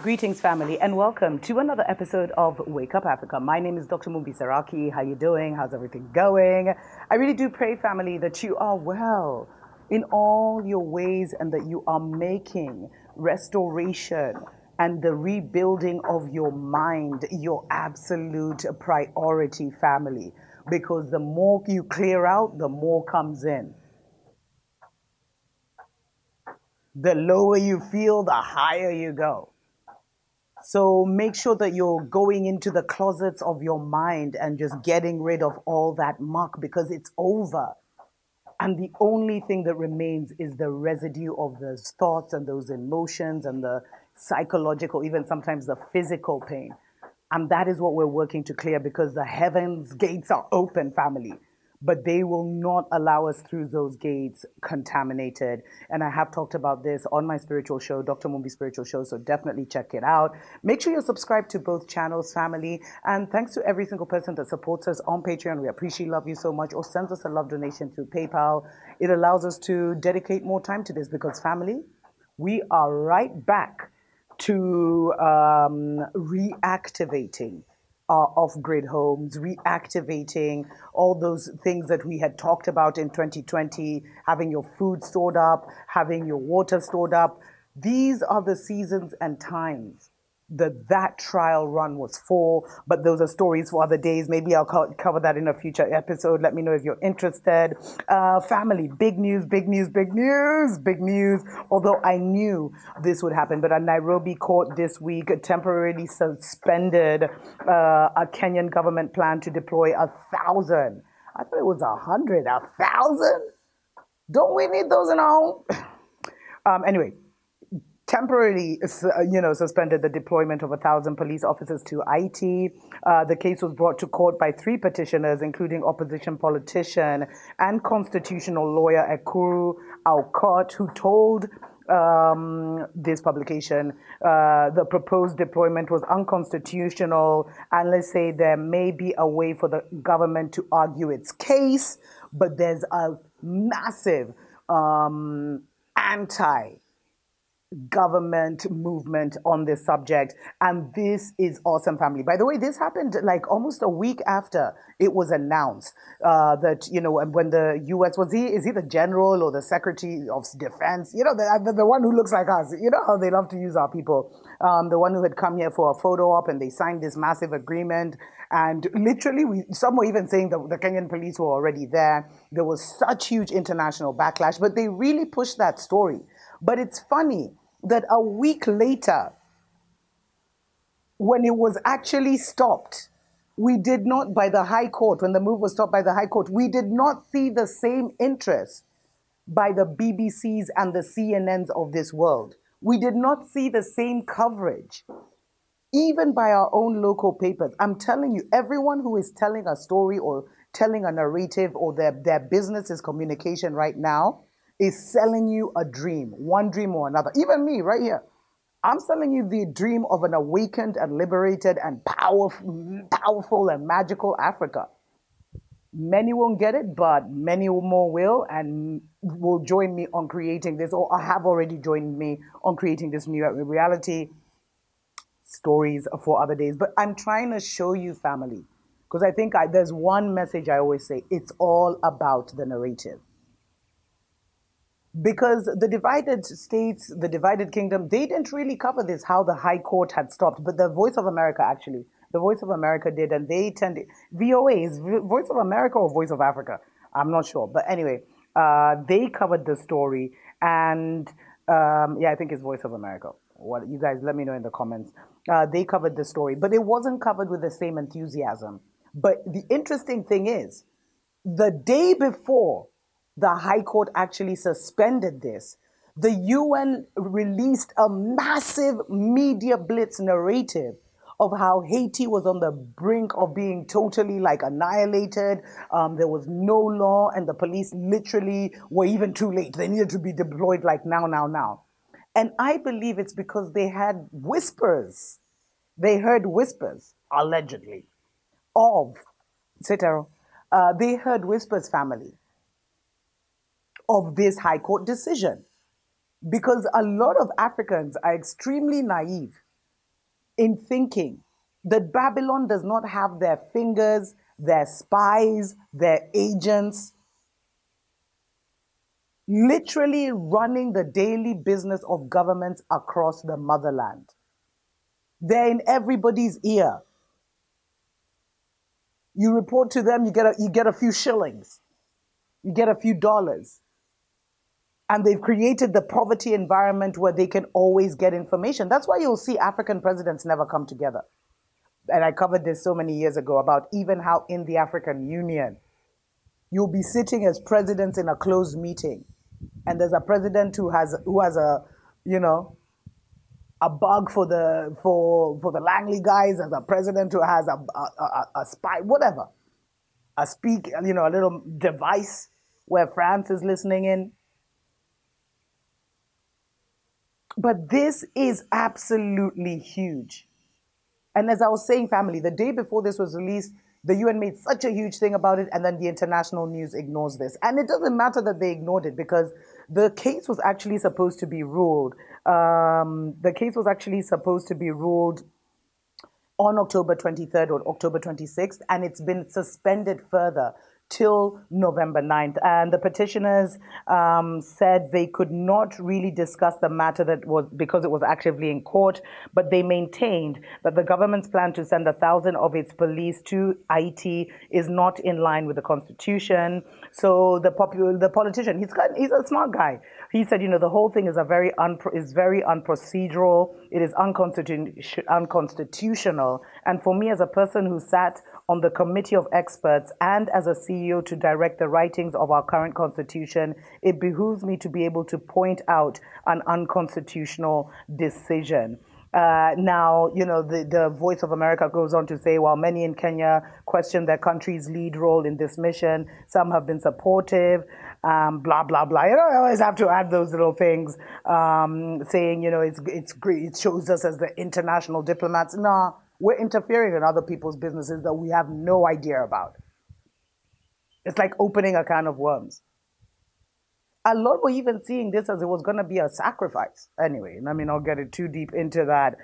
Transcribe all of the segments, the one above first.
Greetings, family, and welcome to another episode of Wake Up Africa. My name is Dr. Mumbi. How you doing? How's everything going? I really do pray, family, that you are well in all your ways and that you are making restoration and the rebuilding of your mind your absolute priority, family. Because the more you clear out, the more comes in. The lower you feel, the higher you go. So make sure that you're going into the closets of your mind and just getting rid of all that muck because it's over. And the only thing that remains is the residue of those thoughts and those emotions and the psychological, even sometimes the physical pain. And that is what we're working to clear because the heavens gates are open, family. But they will not allow us through those gates contaminated. And I have talked about this on my spiritual show, Dr. Mumbi Spiritual Show, so definitely check it out. Make sure you're subscribed to both channels, family. And thanks to every single person that supports us on Patreon. We appreciate, love you so much, or sends us a love donation through PayPal. It allows us to dedicate more time to this because, family, we are right back to reactivating our off-grid homes, reactivating all those things that we had talked about in 2020, having your food stored up, having your water stored up. These are the seasons and times that trial run was for, but those are stories for other days. Maybe I'll cover that in a future episode. Let me know if you're interested. Family, big news, big news, big news, big news. Although I knew this would happen, but a Nairobi court this week temporarily suspended a Kenyan government plan to deploy 1,000. I thought it was 100, 1,000. Don't we need those in our home? Anyway, temporarily, suspended the deployment of 1,000 police officers to Haiti. The case was brought to court by 3 petitioners, including opposition politician and constitutional lawyer Ekuru Aukot, who told this publication the proposed deployment was unconstitutional, and let's say there may be a way for the government to argue its case, but there's a massive anti government movement on this subject, and this is awesome, family. By the way, this happened like almost a week after it was announced that when the U.S. is he the general or the Secretary of Defense, the one who looks like us, how they love to use our people, the one who had come here for a photo op, and they signed this massive agreement. And literally, some were even saying that the Kenyan police were already there. There was such huge international backlash, but they really pushed that story. But it's funny that a week later, when it was actually stopped, we did not, by the High Court, when the move was stopped by the High Court, we did not see the same interest by the BBCs and the CNNs of this world. We did not see the same coverage, even by our own local papers. I'm telling you, everyone who is telling a story or telling a narrative or their business is communication right now is selling you a dream, one dream or another. Even me right here. I'm selling you the dream of an awakened and liberated and powerful and magical Africa. Many won't get it, but many more will and will join me on creating this, or have already joined me on creating this new reality. Stories for other days. But I'm trying to show you, family, because I think there's one message I always say: it's all about the narrative. Because the divided states, the divided kingdom, they didn't really cover this, how the High Court had stopped. But the Voice of America, actually, the Voice of America did, and they tended, VOA is Voice of America or Voice of Africa? I'm not sure. But anyway, they covered the story, and I think it's Voice of America. What, you guys let me know in the comments. They covered the story, but it wasn't covered with the same enthusiasm. But the interesting thing is, the day before the High Court actually suspended this, the UN released a massive media blitz narrative of how Haiti was on the brink of being totally annihilated. There was no law, and the police literally were even too late. They needed to be deployed now. And I believe it's because they had whispers. They heard whispers, allegedly, of, they heard whispers, family, of this High Court decision. Because a lot of Africans are extremely naive. in thinking that Babylon does not have their fingers, their spies, their agents literally running the daily business of governments across the motherland. They're in everybody's ear. You report to them, you get a few shillings, you get a few dollars. And they've created the poverty environment where they can always get information. That's why you'll see African presidents never come together. And I covered this so many years ago about even how in the African Union, you'll be sitting as presidents in a closed meeting, and there's a president who has a, you know, a bug for the Langley guys, as a president who has a spy, whatever, a little device where France is listening in. But this is absolutely huge. And as I was saying, family, the day before this was released, the UN made such a huge thing about it, and then the international news ignores this. And it doesn't matter that they ignored it, because the case was actually supposed to be ruled. The case was actually supposed to be ruled on October 23rd or October 26th, and it's been suspended further till November 9th. And the petitioners said they could not really discuss the matter that was because it was actively in court, but they maintained that the government's plan to send 1,000 of its police to Haiti is not in line with the constitution. So the politician, he's a smart guy. He said, the whole thing is very unprocedural. It is unconstitutional. And for me, as a person who sat on the committee of experts and as a CEO to direct the writings of our current constitution, it behooves me to be able to point out an unconstitutional decision. Now, the Voice of America goes on to say, while many in Kenya question their country's lead role in this mission, some have been supportive, blah, blah, blah. I always have to add those little things, saying, it's great. It shows us as the international diplomats. Nah, we're interfering in other people's businesses that we have no idea about. It's like opening a can of worms. A lot were even seeing this as it was going to be a sacrifice. Anyway, I mean, I'll get it too deep into that.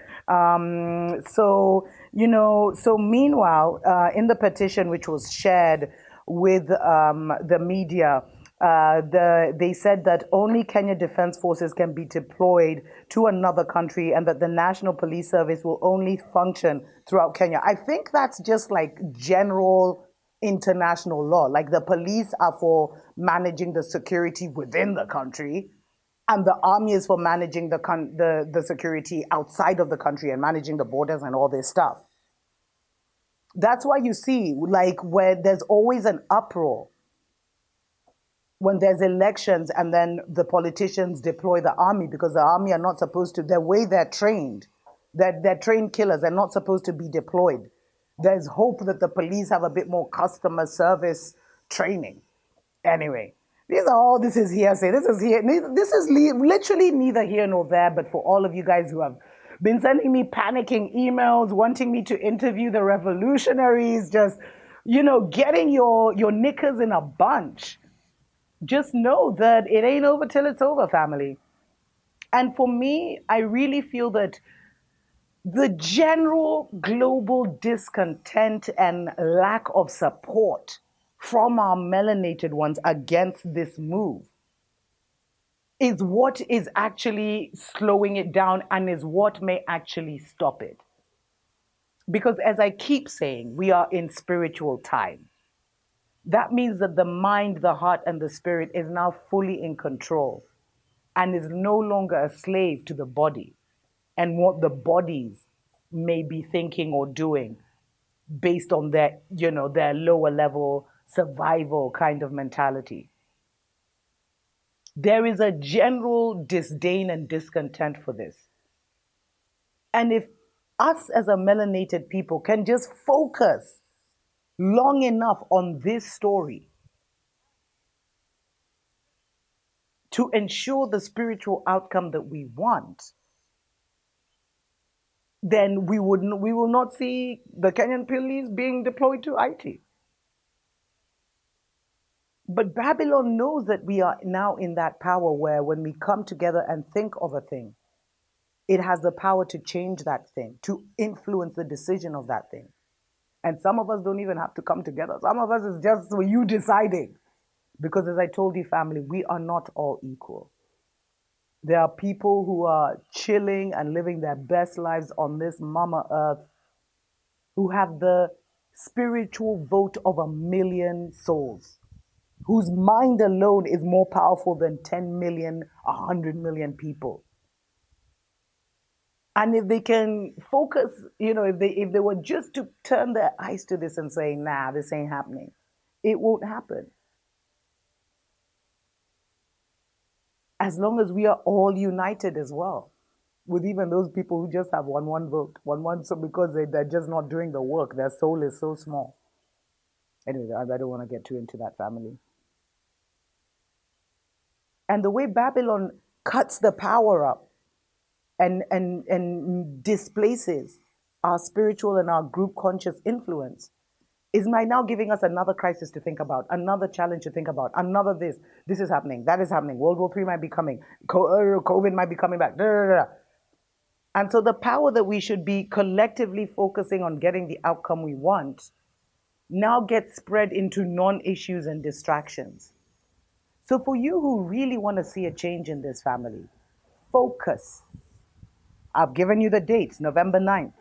So meanwhile, in the petition which was shared with the media, they said that only Kenya Defense Forces can be deployed to another country, and that the National Police Service will only function throughout Kenya. I think that's just like general international law. Like, the police are for managing the security within the country, and the army is for managing the security outside of the country and managing the borders and all this stuff. That's why you see, like, where there's always an uproar when there's elections and then the politicians deploy the army, because the army are not supposed to, the way they're trained, they're trained killers, they're not supposed to be deployed. There's hope that the police have a bit more customer service training. Anyway, this is hearsay. This is literally neither here nor there, but for all of you guys who have been sending me panicking emails, wanting me to interview the revolutionaries, just, getting your knickers in a bunch. Just know that it ain't over till it's over, family. And for me, I really feel that the general global discontent and lack of support from our melanated ones against this move is what is actually slowing it down and is what may actually stop it. Because as I keep saying, we are in spiritual time. That means that the mind, the heart, and the spirit is now fully in control and is no longer a slave to the body and what the bodies may be thinking or doing based on their lower level survival kind of mentality. There is a general disdain and discontent for this. And if us as a melanated people can just focus long enough on this story to ensure the spiritual outcome that we want, then we will not see the Kenyan police being deployed to Haiti. But Babylon knows that we are now in that power where when we come together and think of a thing, it has the power to change that thing, to influence the decision of that thing. And some of us don't even have to come together. Some of us is just you deciding. Because as I told you, family, we are not all equal. There are people who are chilling and living their best lives on this mama earth who have the spiritual vote of 1,000,000 souls, whose mind alone is more powerful than 10 million, 100 million people. And if they can focus, if they were just to turn their eyes to this and say, nah, this ain't happening, it won't happen. As long as we are all united as well, with even those people who just have one vote, one, so because they're just not doing the work, their soul is so small. Anyway, I don't want to get too into that, family. And the way Babylon cuts the power up and displaces our spiritual and our group conscious influence is now giving us another crisis to think about, another challenge to think about, another this is happening, that is happening, World War III might be coming, COVID might be coming back. Da, da, da. And so the power that we should be collectively focusing on getting the outcome we want now gets spread into non-issues and distractions. So for you who really want to see a change in this, family, focus. I've given you the dates, November 9th.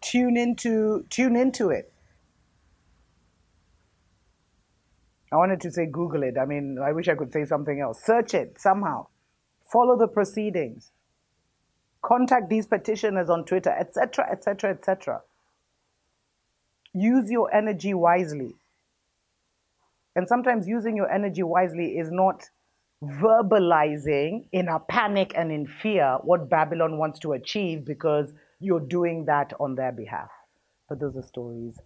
Tune into it. I wanted to say Google it. I mean, I wish I could say something else. Search it somehow. Follow the proceedings. Contact these petitioners on Twitter, etc., etc., etc. Use your energy wisely. And sometimes using your energy wisely is not verbalizing in a panic and in fear what Babylon wants to achieve because you're doing that on their behalf. But those are stories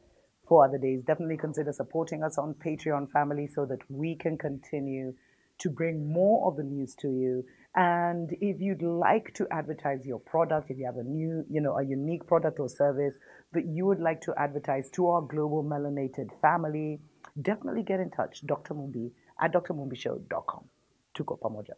for other days. Definitely consider supporting us on Patreon, family, so that we can continue to bring more of the news to you. And if you'd like to advertise your product, if you have a new, a unique product or service that you would like to advertise to our global melanated family, definitely get in touch, Dr. Mumbi at drmumbishow.com. TUKO PAMOJA.